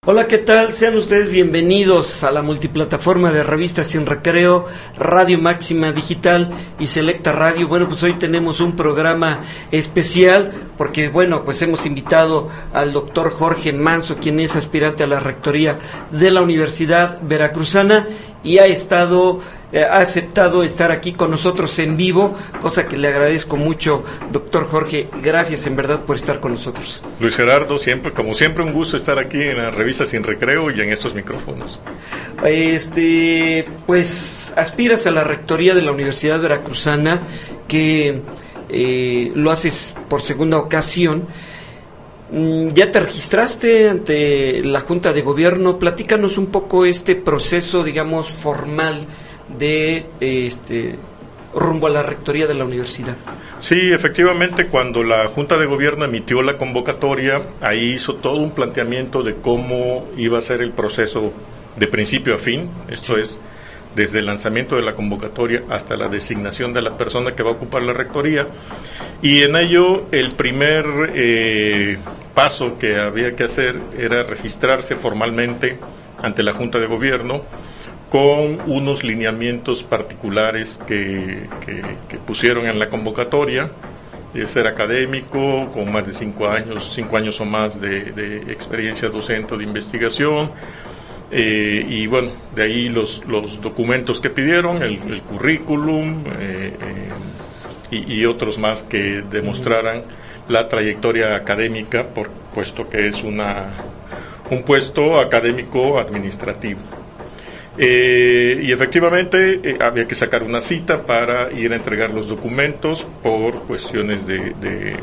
Hola, ¿qué tal? Sean ustedes bienvenidos a la multiplataforma de Revistas Sin Recreo, Radio Máxima Digital y Selecta Radio. Bueno, pues hoy tenemos un programa especial porque, bueno, pues hemos invitado al doctor Jorge Manso, quien es aspirante a la rectoría de la Universidad Veracruzana y ha aceptado estar aquí con nosotros en vivo, cosa que le agradezco mucho, doctor Jorge. Gracias en verdad por estar con nosotros. Luis Gerardo, como siempre un gusto estar aquí en la Revista Sin Recreo y en estos micrófonos. Pues aspiras a la rectoría de la Universidad Veracruzana, que lo haces por segunda ocasión. ¿Ya te registraste ante la Junta de Gobierno? Platícanos un poco este proceso, digamos, formal de rumbo a la rectoría de la universidad. Sí, efectivamente, cuando la Junta de Gobierno emitió la convocatoria, ahí hizo todo un planteamiento de cómo iba a ser el proceso de principio a fin, esto es, desde el lanzamiento de la convocatoria hasta la designación de la persona que va a ocupar la rectoría, y en ello el primer paso que había que hacer era registrarse formalmente ante la Junta de Gobierno con unos lineamientos particulares que pusieron en la convocatoria, de ser académico, con más de 5 años o más de experiencia docente o de investigación, y bueno, de ahí los documentos que pidieron, el currículum y otros más que demostraran la trayectoria académica, puesto que es un puesto académico administrativo. Y efectivamente había que sacar una cita para ir a entregar los documentos por cuestiones de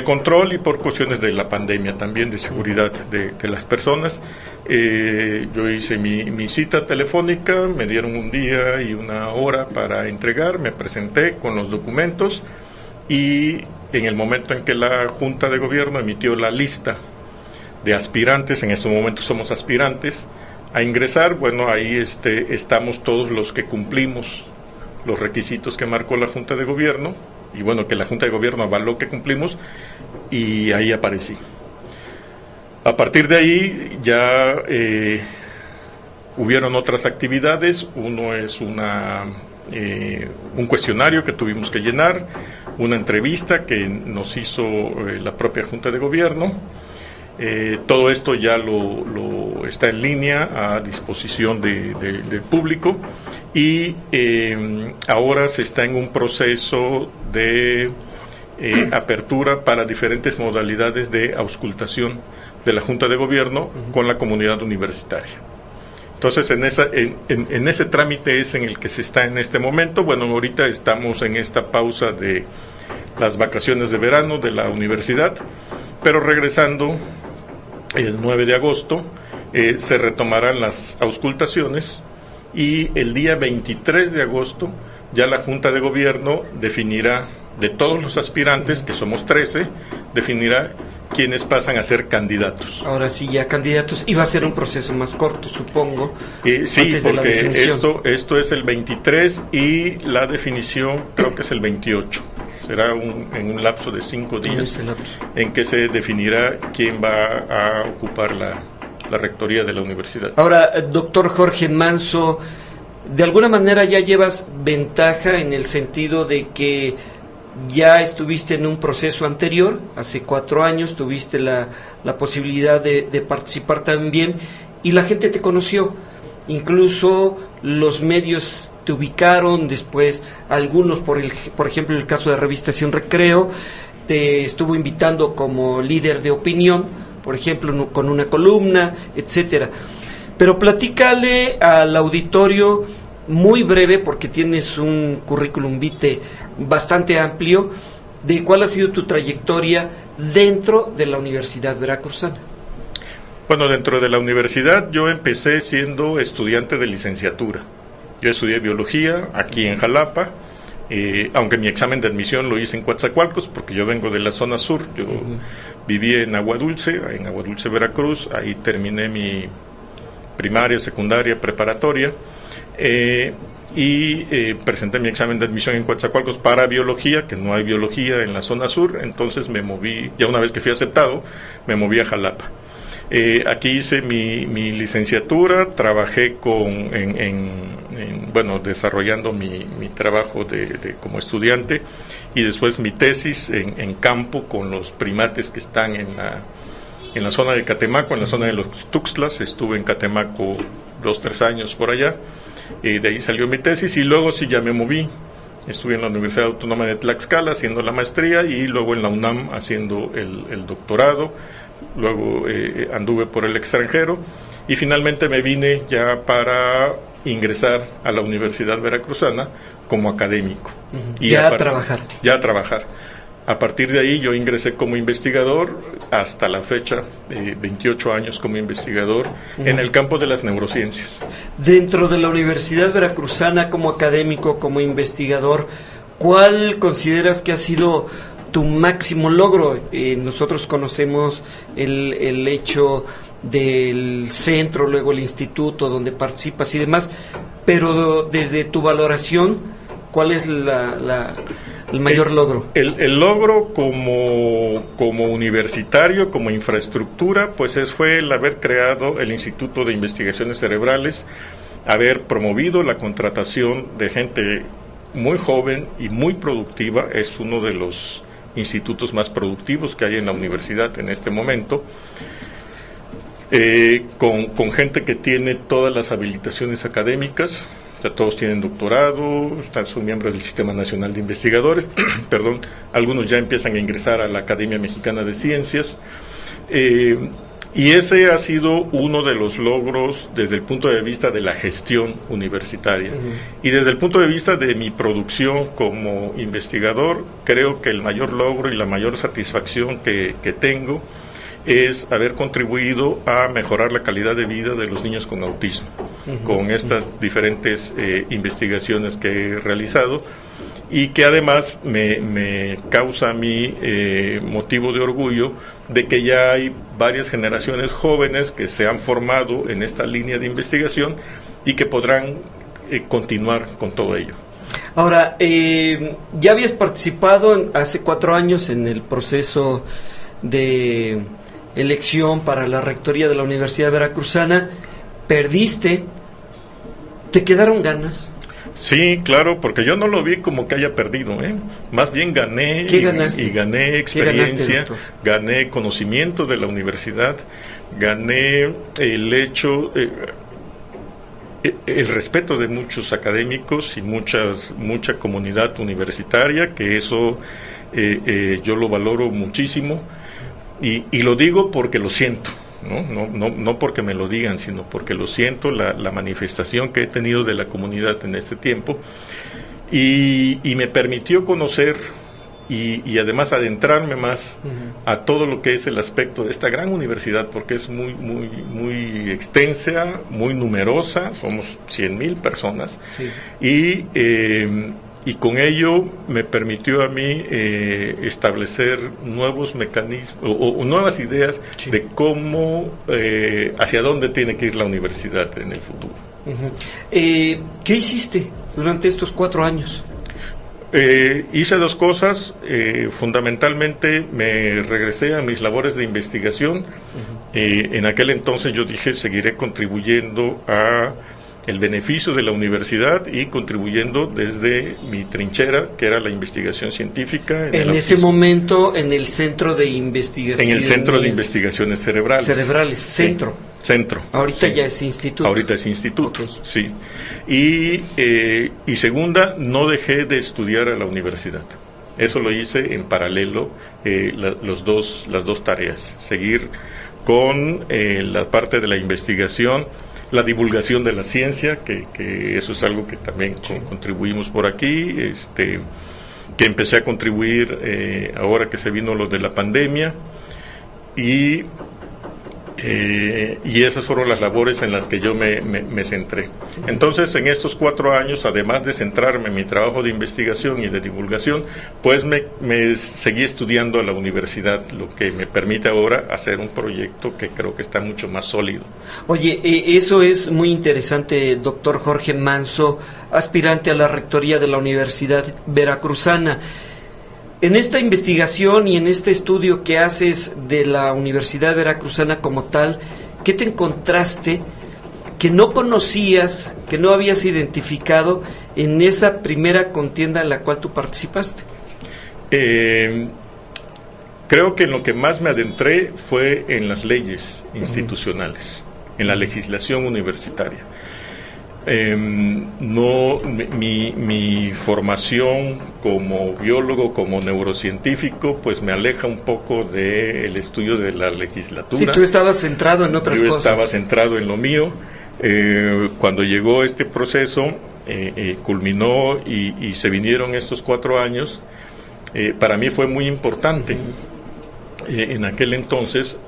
control y por cuestiones de la pandemia también, de seguridad de las personas. Yo hice mi cita telefónica, me dieron un día y una hora para entregar, me presenté con los documentos y en el momento en que la Junta de Gobierno emitió la lista de aspirantes, en estos momentos somos aspirantes, a ingresar, bueno, ahí estamos todos los que cumplimos los requisitos que marcó la Junta de Gobierno, y bueno, que la Junta de Gobierno avaló que cumplimos, y ahí aparecí. A partir de ahí ya hubieron otras actividades. Uno es un cuestionario que tuvimos que llenar, una entrevista que nos hizo la propia Junta de Gobierno. Todo esto ya lo está en línea a disposición del público y ahora se está en un proceso de apertura para diferentes modalidades de auscultación de la Junta de Gobierno con la comunidad universitaria. Entonces, en ese trámite es en el que se está en este momento. Bueno, ahorita estamos en esta pausa de las vacaciones de verano de la universidad, pero regresando el 9 de agosto se retomarán las auscultaciones y el día 23 de agosto ya la Junta de Gobierno definirá, de todos los aspirantes, que somos 13, definirá quienes pasan a ser candidatos. Ahora sí, ya candidatos, y va a ser un proceso más corto, supongo. Sí, porque esto es el 23 y la definición creo que es el 28. Será en un lapso de 5 días en que se definirá quién va a ocupar la rectoría de la universidad. Ahora, doctor Jorge Manso, de alguna manera ya llevas ventaja en el sentido de que ya estuviste en un proceso anterior, hace 4 años tuviste la posibilidad de participar también y la gente te conoció, incluso los medios te ubicaron, después algunos, por ejemplo, en el caso de Revistas Sin Recreo, te estuvo invitando como líder de opinión, por ejemplo, con una columna, etcétera. Pero platícale al auditorio, muy breve, porque tienes un currículum vitae bastante amplio, de cuál ha sido tu trayectoria dentro de la Universidad Veracruzana. Bueno, dentro de la universidad yo empecé siendo estudiante de licenciatura. Yo estudié biología aquí en Jalapa, aunque mi examen de admisión lo hice en Coatzacoalcos, porque yo vengo de la zona sur. Yo viví en Agua Dulce, Veracruz. Ahí terminé mi primaria, secundaria, preparatoria, y presenté mi examen de admisión en Coatzacoalcos para biología, que no hay biología en la zona sur. Entonces me moví, ya una vez que fui aceptado, me moví a Jalapa. Aquí hice mi licenciatura, trabajé desarrollando mi trabajo como estudiante, y después mi tesis en campo con los primates que están en la zona de Catemaco, en la zona de los Tuxtlas. Estuve en Catemaco 2-3 años por allá, de ahí salió mi tesis, y luego sí ya me moví. Estuve en la Universidad Autónoma de Tlaxcala haciendo la maestría, y luego en la UNAM haciendo el doctorado. Luego anduve por el extranjero, y finalmente me vine ya para ingresar a la Universidad Veracruzana como académico. Y ya a trabajar. Ya a trabajar. A partir de ahí yo ingresé como investigador hasta la fecha, 28 años como investigador en el campo de las neurociencias. Dentro de la Universidad Veracruzana, como académico, como investigador, ¿cuál consideras que ha sido tu máximo logro? Nosotros conocemos el hecho del centro, luego el instituto donde participas y demás, pero desde tu valoración, ¿cuál es el mayor logro? El logro como universitario, como infraestructura, pues fue el haber creado el Instituto de Investigaciones Cerebrales, haber promovido la contratación de gente muy joven y muy productiva. Es uno de los institutos más productivos que hay en la universidad en este momento, con gente que tiene todas las habilitaciones académicas. O sea, todos tienen doctorado, son miembros del Sistema Nacional de Investigadores, perdón, algunos ya empiezan a ingresar a la Academia Mexicana de Ciencias, y ese ha sido uno de los logros desde el punto de vista de la gestión universitaria. Y desde el punto de vista de mi producción como investigador, creo que el mayor logro y la mayor satisfacción que tengo es haber contribuido a mejorar la calidad de vida de los niños con autismo, con estas diferentes investigaciones que he realizado, y que además me causa a mí motivo de orgullo de que ya hay varias generaciones jóvenes que se han formado en esta línea de investigación y que podrán continuar con todo ello. Ahora, ya habías participado hace 4 años en el proceso de elección para la rectoría de la Universidad Veracruzana, perdiste, ¿te quedaron ganas? Sí, claro, porque yo no lo vi como que haya perdido, más bien gané. ¿Qué ganaste? Y gané experiencia, ¿Qué ganaste, gané conocimiento de la universidad, gané el hecho, el respeto de muchos académicos y mucha comunidad universitaria, que eso yo lo valoro muchísimo. Y lo digo porque lo siento, no porque me lo digan, sino porque lo siento, la manifestación que he tenido de la comunidad en este tiempo, y me permitió conocer y además adentrarme más a todo lo que es el aspecto de esta gran universidad, porque es muy extensa, muy numerosa, somos 100,000 personas, sí. Y con ello me permitió a mí establecer nuevos mecanismos o nuevas ideas, sí, de cómo, hacia dónde tiene que ir la universidad en el futuro. ¿Qué hiciste durante estos 4 años? Hice 2 cosas. Fundamentalmente me regresé a mis labores de investigación. En aquel entonces yo dije, seguiré contribuyendo a el beneficio de la universidad y contribuyendo desde mi trinchera, que era la investigación científica. En ese momento, en el Centro de Investigaciones... En el Centro de Investigaciones Cerebrales. Centro. Sí, centro. Ahorita sí. Ya es instituto. Ahorita es instituto, okay. Sí. Y segunda, no dejé de estudiar a la universidad. Eso lo hice en paralelo, las dos tareas. Seguir con la parte de la investigación, la divulgación de la ciencia, que eso es algo que también contribuimos por aquí, que empecé a contribuir ahora que se vino lo de la pandemia, y esas fueron las labores en las que yo me centré. Entonces, en estos 4 años, además de centrarme en mi trabajo de investigación y de divulgación, pues me seguí estudiando a la universidad, lo que me permite ahora hacer un proyecto que creo que está mucho más sólido. Oye, eso es muy interesante, doctor Jorge Manso, aspirante a la rectoría de la Universidad Veracruzana. En esta investigación y en este estudio que haces de la Universidad Veracruzana como tal, ¿qué te encontraste que no conocías, que no habías identificado en esa primera contienda en la cual tú participaste? Creo que en lo que más me adentré fue en las leyes institucionales, en la legislación universitaria. Mi formación como biólogo, como neurocientífico, pues me aleja un poco del estudio de la legislatura. Sí, tú estabas centrado en otras cosas. Yo estaba centrado en lo mío. Cuando llegó este proceso, culminó y se vinieron estos 4 años, para mí fue muy importante en aquel entonces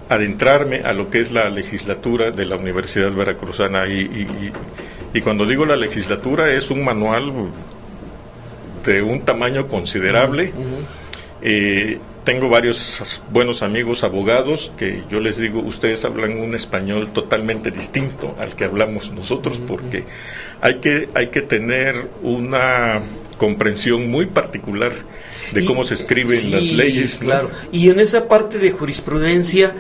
adentrarme a lo que es la legislatura de la Universidad Veracruzana y cuando digo la legislatura es un manual de un tamaño considerable. Tengo varios buenos amigos abogados que yo les digo, ustedes hablan un español totalmente distinto al que hablamos nosotros, porque hay que tener una comprensión muy particular de cómo se escriben las leyes, ¿no? Claro. Y en esa parte de jurisprudencia,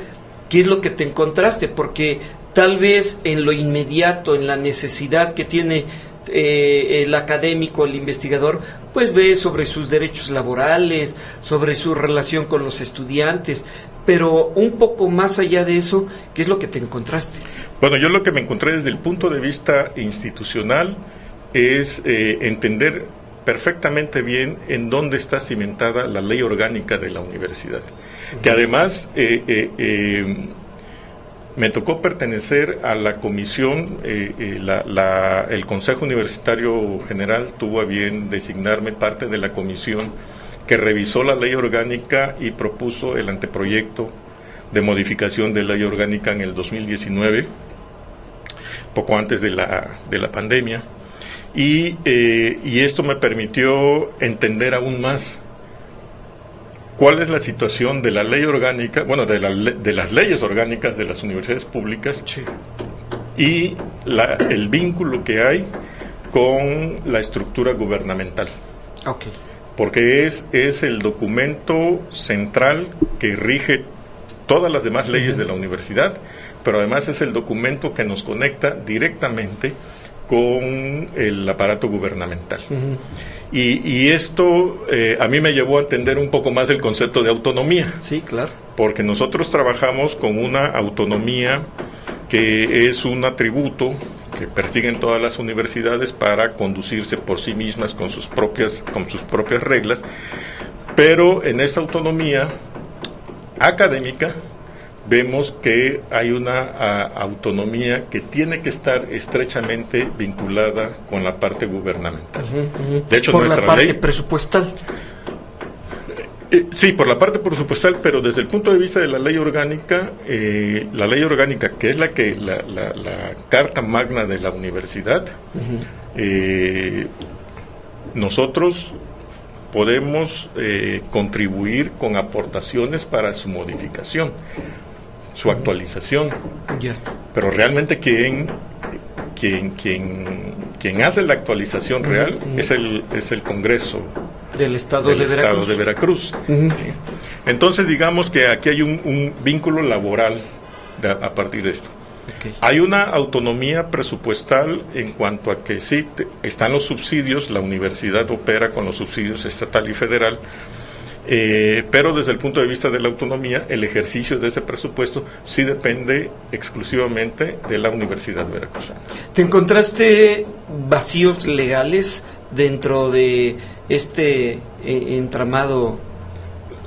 ¿qué es lo que te encontraste? Porque tal vez en lo inmediato, en la necesidad que tiene el académico, el investigador, pues ve sobre sus derechos laborales, sobre su relación con los estudiantes, pero un poco más allá de eso, ¿qué es lo que te encontraste? Bueno, yo lo que me encontré desde el punto de vista institucional es entender perfectamente bien en dónde está cimentada la ley orgánica de la universidad, que además me tocó pertenecer a la comisión, el Consejo Universitario General tuvo a bien designarme parte de la comisión que revisó la ley orgánica y propuso el anteproyecto de modificación de ley orgánica en el 2019, poco antes de la pandemia, y esto me permitió entender aún más cuál es la situación de la ley orgánica, bueno, de las leyes orgánicas de las universidades públicas, sí, y el vínculo que hay con la estructura gubernamental. Okay. Porque es el documento central que rige todas las demás leyes de la universidad, pero además es el documento que nos conecta directamente con el aparato gubernamental. Y esto a mí me llevó a entender un poco más el concepto de autonomía. Sí, claro. Porque nosotros trabajamos con una autonomía que es un atributo que persiguen todas las universidades para conducirse por sí mismas con sus propias reglas, pero en esta autonomía académica vemos que hay una autonomía que tiene que estar estrechamente vinculada con la parte gubernamental. De hecho, por nuestra la parte ley presupuestal. Sí, por la parte presupuestal, pero desde el punto de vista de la ley orgánica, que es la carta magna de la universidad, nosotros podemos contribuir con aportaciones para su modificación, su actualización, pero realmente quien hace la actualización real es el Congreso del Estado de Veracruz. ¿Sí? Entonces digamos que aquí hay un vínculo laboral a partir de esto. Okay. Hay una autonomía presupuestal en cuanto a que sí están los subsidios, la universidad opera con los subsidios estatal y federal, pero desde el punto de vista de la autonomía, el ejercicio de ese presupuesto sí depende exclusivamente de la Universidad Veracruzana. ¿Te encontraste vacíos legales dentro de este entramado?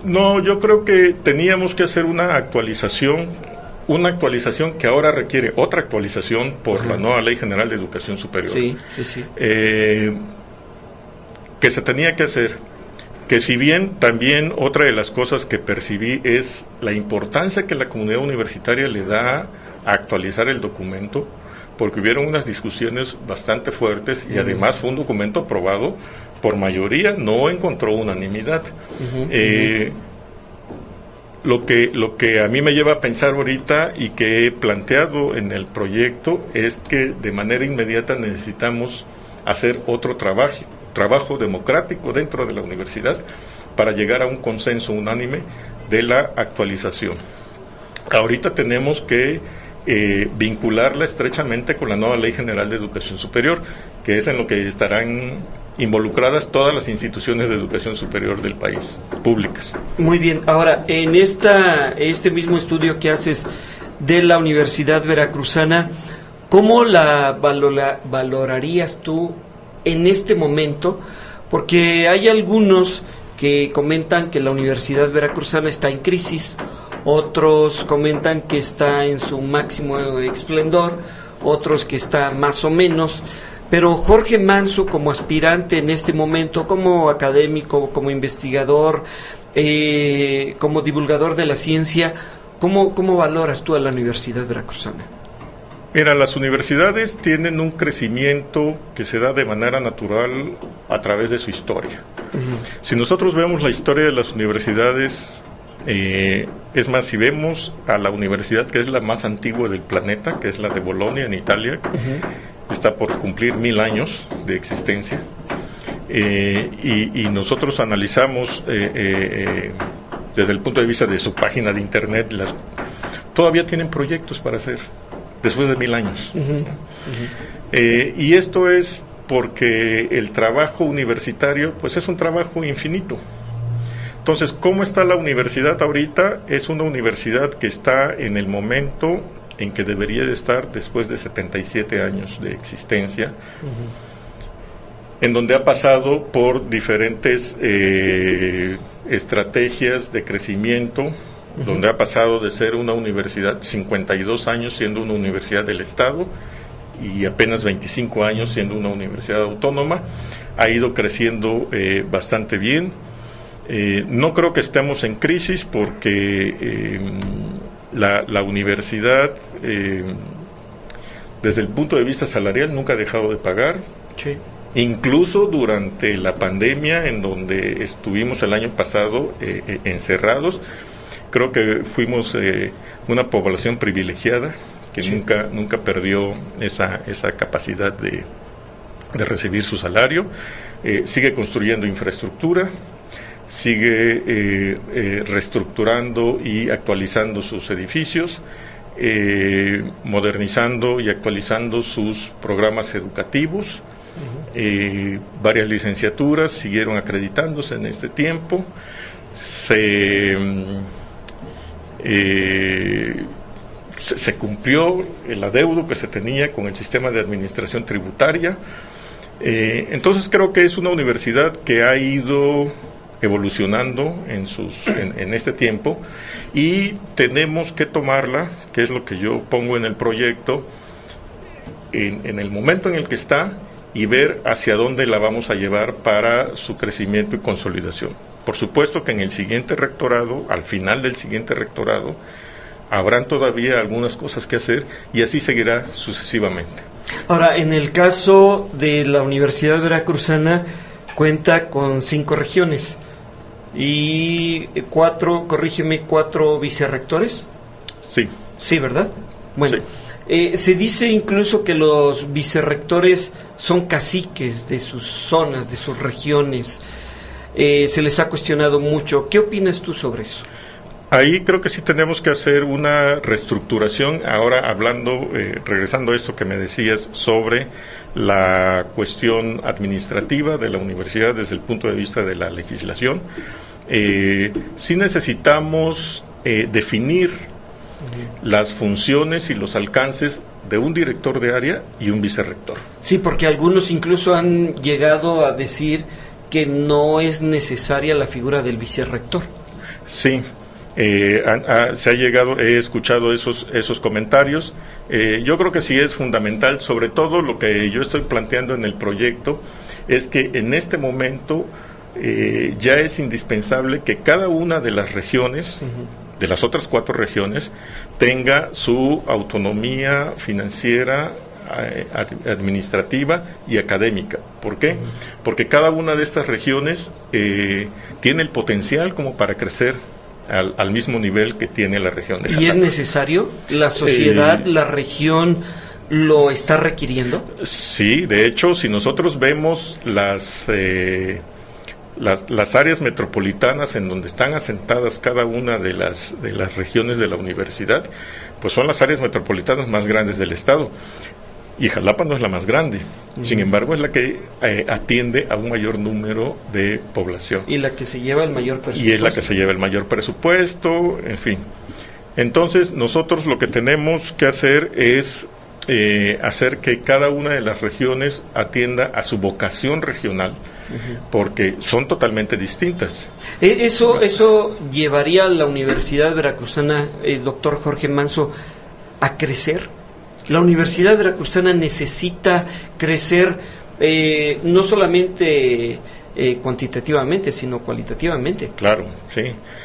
No, yo creo que teníamos que hacer una actualización que ahora requiere otra actualización por la nueva Ley General de Educación Superior. Sí. Que se tenía que hacer. Que si bien también otra de las cosas que percibí es la importancia que la comunidad universitaria le da a actualizar el documento, porque hubieron unas discusiones bastante fuertes y además fue un documento aprobado por mayoría, no encontró unanimidad. Lo que a mí me lleva a pensar ahorita y que he planteado en el proyecto es que de manera inmediata necesitamos hacer otro trabajo trabajo democrático dentro de la universidad para llegar a un consenso unánime de la actualización. Ahorita tenemos que vincularla estrechamente con la nueva Ley General de Educación Superior, que es en lo que estarán involucradas todas las instituciones de educación superior del país, públicas. Muy bien, ahora, en este mismo estudio que haces de la Universidad Veracruzana, ¿cómo la valorarías tú en este momento? Porque hay algunos que comentan que la Universidad Veracruzana está en crisis, otros comentan que está en su máximo esplendor, otros que está más o menos, pero Jorge Manso, como aspirante en este momento, como académico, como investigador, como divulgador de la ciencia, ¿cómo valoras tú a la Universidad Veracruzana? Mira, las universidades tienen un crecimiento que se da de manera natural a través de su historia. Uh-huh. Si nosotros vemos la historia de las universidades, es más, si vemos a la universidad que es la más antigua del planeta, que es la de Bolonia en Italia, uh-huh, está por cumplir 1000 años de existencia, y nosotros analizamos desde el punto de vista de su página de internet, todavía tienen proyectos para hacer después de 1000 años. Uh-huh, uh-huh. Y esto es porque el trabajo universitario pues es un trabajo infinito. Entonces, ¿cómo está la universidad ahorita? Es una universidad que está en el momento en que debería de estar después de 77 años de existencia, uh-huh, en donde ha pasado por diferentes estrategias de crecimiento, uh-huh, donde ha pasado de ser una universidad 52 años siendo una universidad del Estado y apenas 25 años siendo una universidad autónoma. Ha ido creciendo bastante bien. No creo que estemos en crisis porque la universidad, desde el punto de vista salarial, nunca ha dejado de pagar. Sí. Incluso durante la pandemia, en donde estuvimos el año pasado encerrados, creo que fuimos una población privilegiada que sí, nunca perdió esa capacidad de recibir su salario. Sigue construyendo infraestructura, sigue reestructurando y actualizando sus edificios, modernizando y actualizando sus programas educativos. Uh-huh. Varias licenciaturas siguieron acreditándose en este tiempo. Se cumplió el adeudo que se tenía con el sistema de administración tributaria. Entonces creo que es una universidad que ha ido evolucionando en este tiempo, y tenemos que tomarla, que es lo que yo pongo en el proyecto, en el momento en el que está, y ver hacia dónde la vamos a llevar para su crecimiento y consolidación. Por supuesto que en el siguiente rectorado, al final del siguiente rectorado, habrán todavía algunas cosas que hacer, y así seguirá sucesivamente. Ahora, en el caso de la Universidad Veracruzana, cuenta con 5 regiones y 4 vicerrectores. Sí. Sí, ¿verdad? Bueno, sí. Se dice incluso que los vicerrectores son caciques de sus zonas, de sus regiones. Se les ha cuestionado mucho. ¿Qué opinas tú sobre eso? Ahí creo que sí tenemos que hacer una reestructuración. Ahora hablando, regresando a esto que me decías sobre la cuestión administrativa de la universidad desde el punto de vista de la legislación, sí necesitamos definir las funciones y los alcances de un director de área y un vicerrector. Sí, porque algunos incluso han llegado a decir que no es necesaria la figura del vicerrector. Sí. Se ha llegado, he escuchado esos comentarios. Yo creo que sí es fundamental, sobre todo lo que yo estoy planteando en el proyecto, es que en este momento ya es indispensable que cada una de las regiones, de las otras 4 regiones, tenga su autonomía financiera, administrativa y académica. ¿Por qué? Porque cada una de estas regiones tiene el potencial como para crecer al mismo nivel que tiene la región de Jalapa. ¿Y es necesario? ¿La sociedad, la región lo está requiriendo? Sí, de hecho, si nosotros vemos las áreas metropolitanas en donde están asentadas cada una de las regiones de la universidad, pues son las áreas metropolitanas más grandes del estado. Y Jalapa no es la más grande, sin embargo es la que atiende a un mayor número de población. Y la que se lleva el mayor presupuesto. Y es la que se lleva el mayor presupuesto, en fin. Entonces nosotros lo que tenemos que hacer es hacer que cada una de las regiones atienda a su vocación regional, porque son totalmente distintas. Eso llevaría a la Universidad Veracruzana, doctor Jorge Manso, a crecer. La Universidad Veracruzana necesita crecer no solamente cuantitativamente, sino cualitativamente. Claro,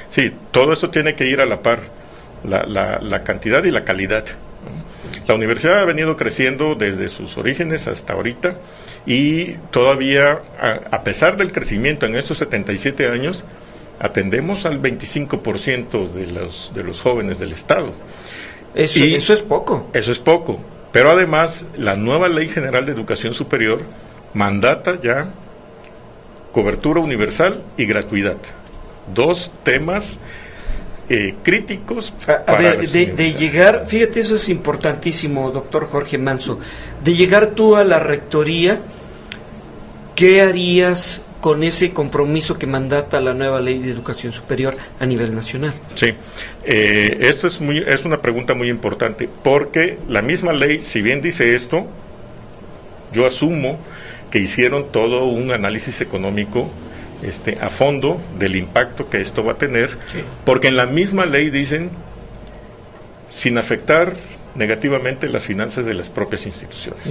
sí, todo eso tiene que ir a la par, la cantidad y la calidad. La universidad ha venido creciendo desde sus orígenes hasta ahorita, y todavía, a pesar del crecimiento en estos 77 años, atendemos al 25% de los jóvenes del estado. Eso es poco. Eso es poco. Pero además, la nueva Ley General de Educación Superior mandata ya cobertura universal y gratuidad. 2 temas críticos. A ver, de llegar, fíjate, eso es importantísimo, doctor Jorge Manso. De llegar tú a la rectoría, ¿qué harías con ese compromiso que mandata la nueva Ley de Educación Superior a nivel nacional? Sí, esto es una pregunta muy importante, porque la misma ley, si bien dice esto, yo asumo que hicieron todo un análisis económico a fondo del impacto que esto va a tener, sí. Porque en la misma ley dicen, sin afectar negativamente las finanzas de las propias instituciones.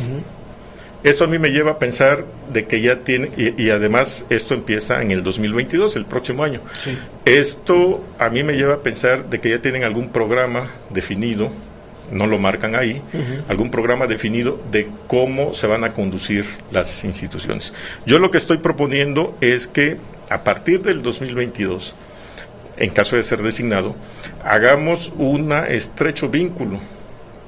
Esto a mí me lleva a pensar de que ya tiene, y además esto empieza en el 2022, el próximo año. Sí. Esto a mí me lleva a pensar de que ya tienen algún programa definido, no lo marcan ahí, algún programa definido de cómo se van a conducir las instituciones. Yo lo que estoy proponiendo es que a partir del 2022, en caso de ser designado, hagamos un estrecho vínculo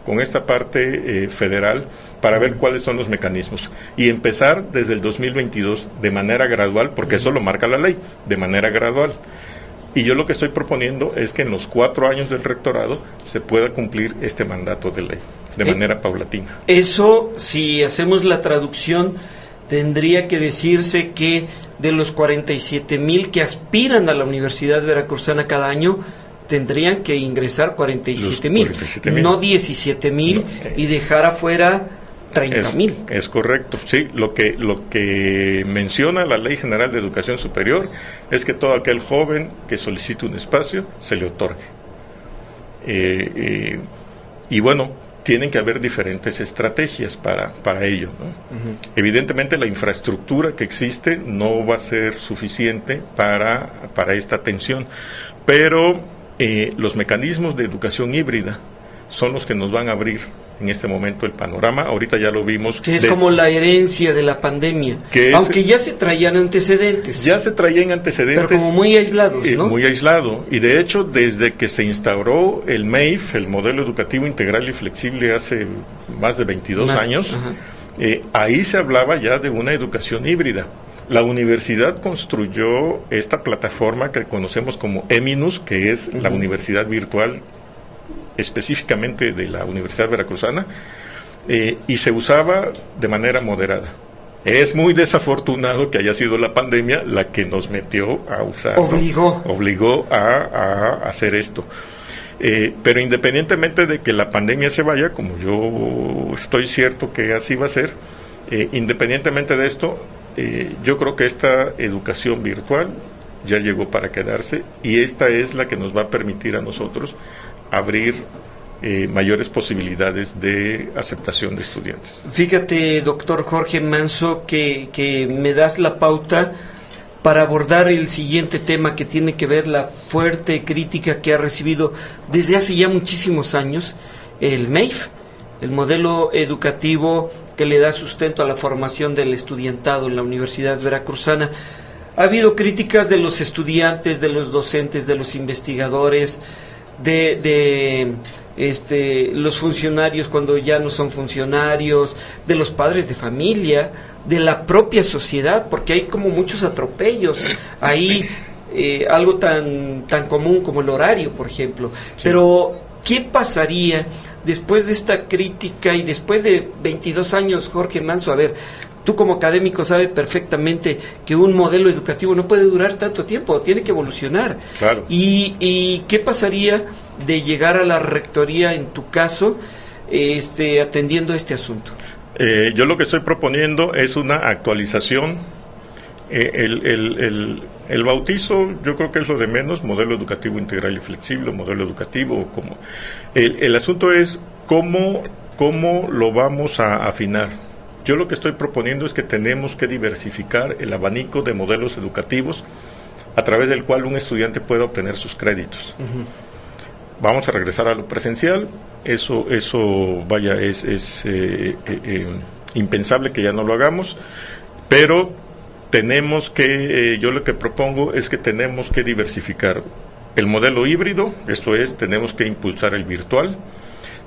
con esta parte federal para ver cuáles son los mecanismos y empezar desde el 2022 de manera gradual, porque eso lo marca la ley, de manera gradual. Y yo lo que estoy proponiendo es que en los 4 años del rectorado se pueda cumplir este mandato de ley, de manera paulatina. Eso, si hacemos la traducción, tendría que decirse que de los 47,000 que aspiran a la Universidad Veracruzana cada año, tendrían que ingresar 47,000, no 17,000, y dejar afuera 30,000. Es correcto, sí. Lo que menciona la Ley General de Educación Superior es que todo aquel joven que solicite un espacio se le otorgue. Y bueno, tienen que haber diferentes estrategias para ello, ¿no? Evidentemente la infraestructura que existe no va a ser suficiente para esta atención, pero los mecanismos de educación híbrida son los que nos van a abrir en este momento el panorama. Ahorita ya lo vimos. Que es como la herencia de la pandemia, aunque ya se traían antecedentes. Ya se traían antecedentes. Pero como muy aislados, ¿no? Muy aislado. Y de hecho, desde que se instauró el MEIF, el Modelo Educativo Integral y Flexible, hace más de 22 años, ahí se hablaba ya de una educación híbrida. La universidad construyó esta plataforma que conocemos como Eminus, que es la universidad virtual específicamente de la Universidad Veracruzana, y se usaba de manera moderada. Es muy desafortunado que haya sido la pandemia la que nos metió a usar, obligó a hacer esto. Pero independientemente de que la pandemia se vaya, como yo estoy cierto que así va a ser, independientemente de esto, yo creo que esta educación virtual ya llegó para quedarse, y esta es la que nos va a permitir a nosotros abrir mayores posibilidades de aceptación de estudiantes. Fíjate, doctor Jorge Manso, que me das la pauta para abordar el siguiente tema, que tiene que ver la fuerte crítica que ha recibido desde hace ya muchísimos años el MEIF, el modelo educativo que le da sustento a la formación del estudiantado en la Universidad Veracruzana. Ha habido críticas de los estudiantes, de los docentes, de los investigadores, de los funcionarios cuando ya no son funcionarios, de los padres de familia, de la propia sociedad, porque hay como muchos atropellos ahí, algo tan común como el horario, por ejemplo. Sí. Pero ¿qué pasaría después de esta crítica y después de 22 años, Jorge Manso? A ver, tú como académico sabes perfectamente que un modelo educativo no puede durar tanto tiempo, tiene que evolucionar. Claro. ¿Y qué pasaría de llegar a la rectoría, en tu caso, atendiendo este asunto? Yo lo que estoy proponiendo es una actualización. El bautizo yo creo que es lo de menos, modelo educativo integral y flexible, modelo educativo, como el asunto es cómo lo vamos a afinar. Yo lo que estoy proponiendo es que tenemos que diversificar el abanico de modelos educativos a través del cual un estudiante pueda obtener sus créditos. Uh-huh. Vamos a regresar a lo presencial, eso vaya, es impensable que ya no lo hagamos, pero tenemos que, yo lo que propongo es que tenemos que diversificar el modelo híbrido, esto es, tenemos que impulsar el virtual.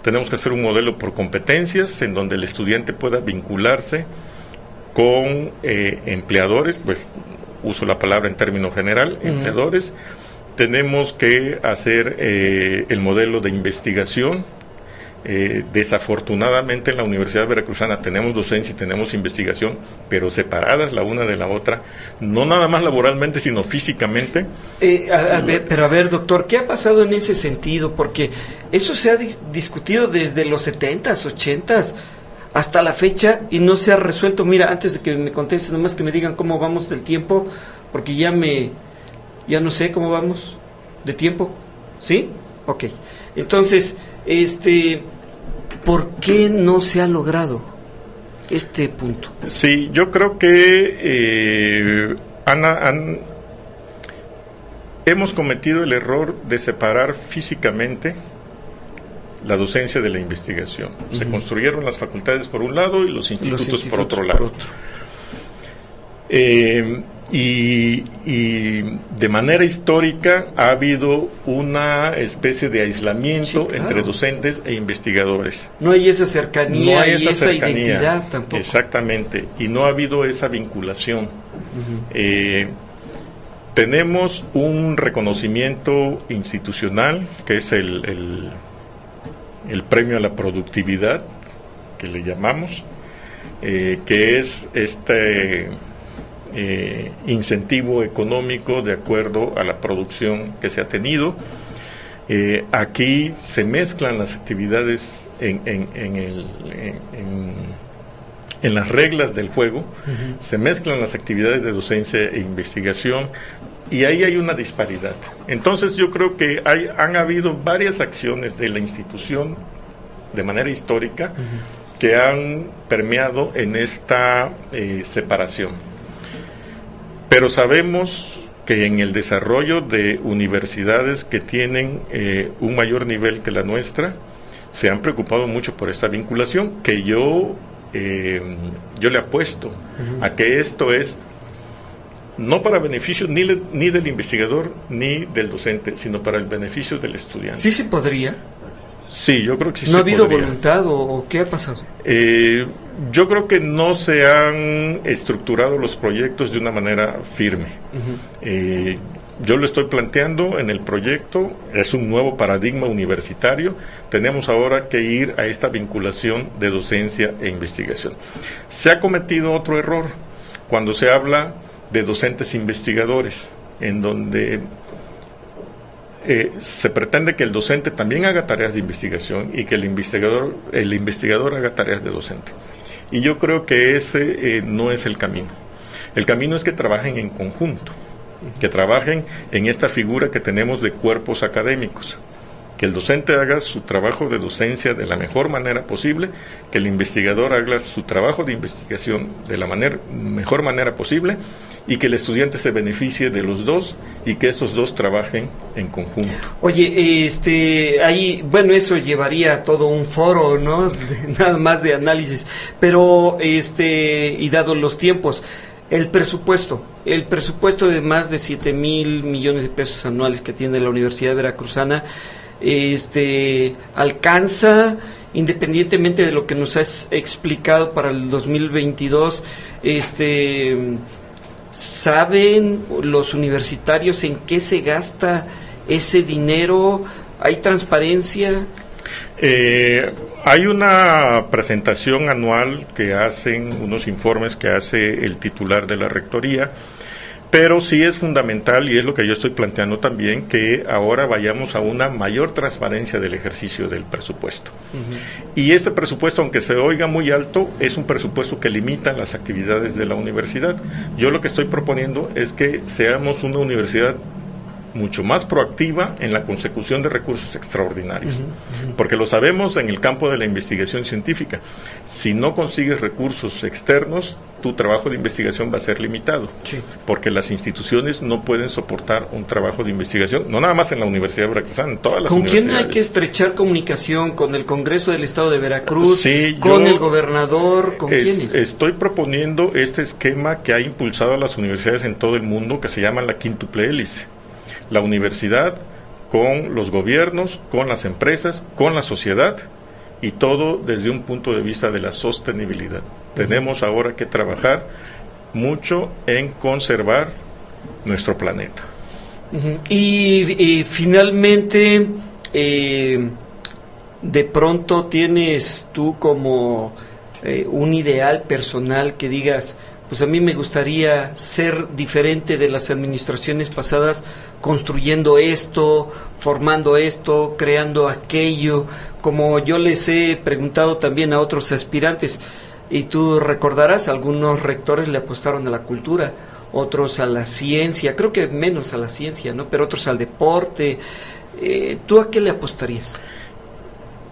Tenemos que hacer un modelo por competencias en donde el estudiante pueda vincularse con empleadores, pues uso la palabra en término general, empleadores. Tenemos que hacer el modelo de investigación. Desafortunadamente en la Universidad Veracruzana tenemos docencia y tenemos investigación, pero separadas la una de la otra, no nada más laboralmente, sino físicamente. Pero a ver, doctor, ¿qué ha pasado en ese sentido? Porque eso se ha discutido desde los 70s, 80s, hasta la fecha, y no se ha resuelto. Mira, antes de que me contestes, nomás que me digan cómo vamos del tiempo, porque ya no sé cómo vamos de tiempo. ¿Sí? Ok. Entonces, ¿por qué no se ha logrado este punto? Sí, yo creo que hemos cometido el error de separar físicamente la docencia de la investigación. Uh-huh. Se construyeron las facultades por un lado y los institutos por otro lado. Y de manera histórica ha habido una especie de aislamiento entre docentes e investigadores. No hay esa cercanía, esa identidad tampoco. Exactamente, y no ha habido esa vinculación. Uh-huh. Tenemos un reconocimiento institucional, que es el premio a la productividad, que le llamamos, que es incentivo económico de acuerdo a la producción que se ha tenido. Aquí se mezclan las actividades en las reglas del juego. Uh-huh. Se mezclan las actividades de docencia e investigación, y ahí hay una disparidad. Entonces yo creo que han habido varias acciones de la institución de manera histórica, uh-huh, que han permeado en esta separación. Pero sabemos que en el desarrollo de universidades que tienen un mayor nivel que la nuestra, se han preocupado mucho por esta vinculación, que yo le apuesto, uh-huh, a que esto es no para beneficio ni del investigador ni del docente, sino para el beneficio del estudiante. ¿Sí se podría? Sí, yo creo que sí se podría. ¿No ha habido podría. voluntad o qué ha pasado? Yo creo que no se han estructurado los proyectos de una manera firme. Uh-huh. Yo lo estoy planteando en el proyecto, es un nuevo paradigma universitario. Tenemos ahora que ir a esta vinculación de docencia e investigación. Se ha cometido otro error cuando se habla de docentes investigadores, en donde se pretende que el docente también haga tareas de investigación y que el investigador haga tareas de docente. Y yo creo que ese no es el camino. El camino es que trabajen en conjunto, que trabajen en esta figura que tenemos de cuerpos académicos, que el docente haga su trabajo de docencia de la mejor manera posible, que el investigador haga su trabajo de investigación de la mejor manera posible, y que el estudiante se beneficie de los dos y que estos dos trabajen en conjunto. Oye, ahí, bueno, eso llevaría a todo un foro, ¿no? Nada más de análisis, pero y dados los tiempos, el presupuesto de más de 7,000 millones de pesos anuales que tiene la Universidad Veracruzana, alcanza, independientemente de lo que nos has explicado para el 2022, ¿saben los universitarios en qué se gasta ese dinero? ¿Hay transparencia? Hay una presentación anual que hacen, unos informes que hace el titular de la rectoría, pero sí es fundamental, y es lo que yo estoy planteando también, que ahora vayamos a una mayor transparencia del ejercicio del presupuesto. Y este presupuesto, aunque se oiga muy alto, es un presupuesto que limita las actividades de la universidad. Yo lo que estoy proponiendo es que seamos una universidad mucho más proactiva en la consecución de recursos extraordinarios, porque lo sabemos en el campo de la investigación científica. Si no consigues recursos externos, tu trabajo de investigación va a ser limitado, porque las instituciones no pueden soportar un trabajo de investigación, no nada más en la Universidad de Veracruz, en todas las universidades. ¿Con quién hay que estrechar comunicación? ¿Con el Congreso del Estado de Veracruz? ¿Con el gobernador? ¿Con quiénes? Estoy proponiendo este esquema que ha impulsado a las universidades en todo el mundo, que se llama la quíntuple hélice. La universidad con los gobiernos, con las empresas, con la sociedad, y todo desde un punto de vista de la sostenibilidad. Tenemos ahora que trabajar mucho en conservar nuestro planeta. Y finalmente, de pronto tienes tú como un ideal personal que digas, pues a mí me gustaría ser diferente de las administraciones pasadas, construyendo esto, formando esto, creando aquello, como yo les he preguntado también a otros aspirantes, y tú recordarás, algunos rectores le apostaron a la cultura, otros a la ciencia, creo que menos a la ciencia, ¿no? Pero otros al deporte. ¿Tú a qué le apostarías?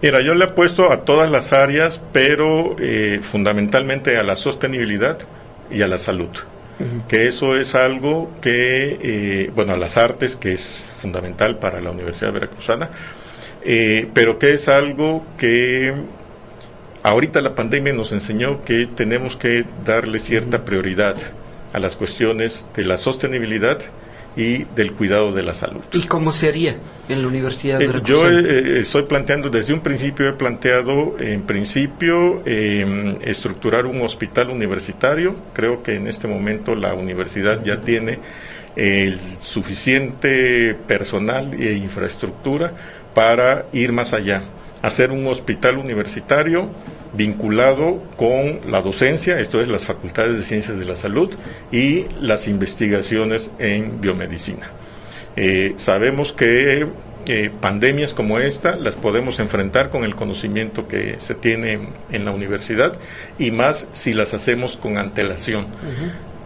Mira, yo le apuesto a todas las áreas, pero fundamentalmente a la sostenibilidad y a la salud, que eso es algo que, a las artes, que es fundamental para la Universidad Veracruzana, pero que es algo que ahorita la pandemia nos enseñó que tenemos que darle cierta prioridad a las cuestiones de la sostenibilidad y del cuidado de la salud. ¿Y cómo se haría en la Universidad de Yo Veracruz? estoy planteando, desde un principio he planteado, en principio, estructurar un hospital universitario. Creo que en este momento la universidad ya tiene el suficiente personal e infraestructura para ir más allá, hacer un hospital universitario vinculado con la docencia, esto es las facultades de ciencias de la salud y las investigaciones en biomedicina. Sabemos que pandemias como esta las podemos enfrentar con el conocimiento que se tiene en la universidad, y más si las hacemos con antelación.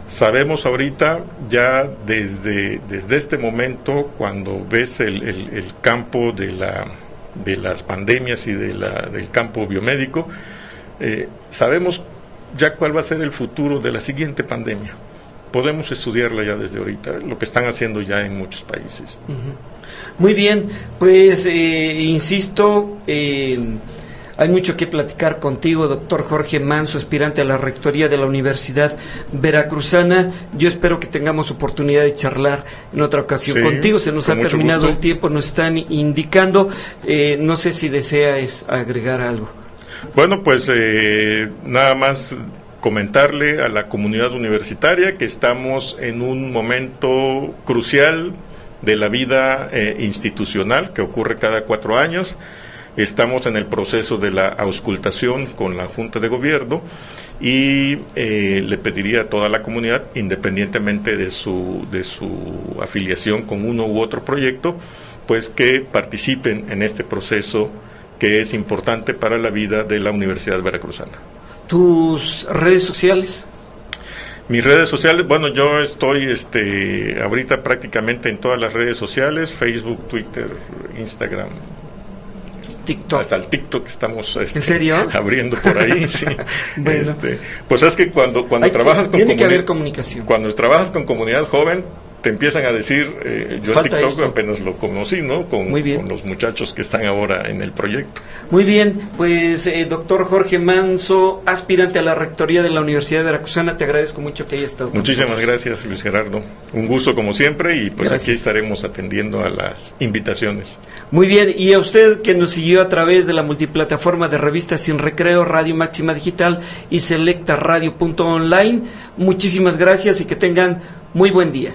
Sabemos ahorita ya desde este momento, cuando ves el campo de las pandemias y del campo biomédico, sabemos ya cuál va a ser el futuro de la siguiente pandemia. Podemos estudiarla ya desde ahorita, lo que están haciendo ya en muchos países. Muy bien, pues insisto, hay mucho que platicar contigo, doctor Jorge Manso, aspirante a la rectoría de la Universidad Veracruzana. Yo espero que tengamos oportunidad de charlar en otra ocasión contigo. Se nos ha terminado el tiempo, nos están indicando. No sé si deseas agregar algo. Bueno, pues nada más comentarle a la comunidad universitaria que estamos en un momento crucial de la vida institucional que ocurre cada 4 años. Estamos en el proceso de la auscultación con la Junta de Gobierno y le pediría a toda la comunidad, independientemente de su afiliación con uno u otro proyecto, pues que participen en este proceso que es importante para la vida de la Universidad Veracruzana. ¿Tus redes sociales? Mis redes sociales, bueno, yo estoy ahorita prácticamente en todas las redes sociales, Facebook, Twitter, Instagram, TikTok. Hasta el TikTok estamos ¿En serio? abriendo por ahí, sí. Bueno. Pues es que cuando trabajas con tiene que haber comunicación. Cuando trabajas con comunidad joven, te empiezan a decir, yo el TikTok apenas lo conocí, ¿no? Con los muchachos que están ahora en el proyecto. Muy bien, pues doctor Jorge Manso, aspirante a la rectoría de la Universidad Veracruzana, te agradezco mucho que haya estado con nosotros. Muchísimas gracias, Luis Gerardo. Un gusto como siempre y pues gracias. Aquí estaremos atendiendo a las invitaciones. Muy bien, y a usted que nos siguió a través de la multiplataforma de Revistas Sin Recreo, Radio Máxima Digital y Selecta Radio.online, muchísimas gracias y que tengan muy buen día.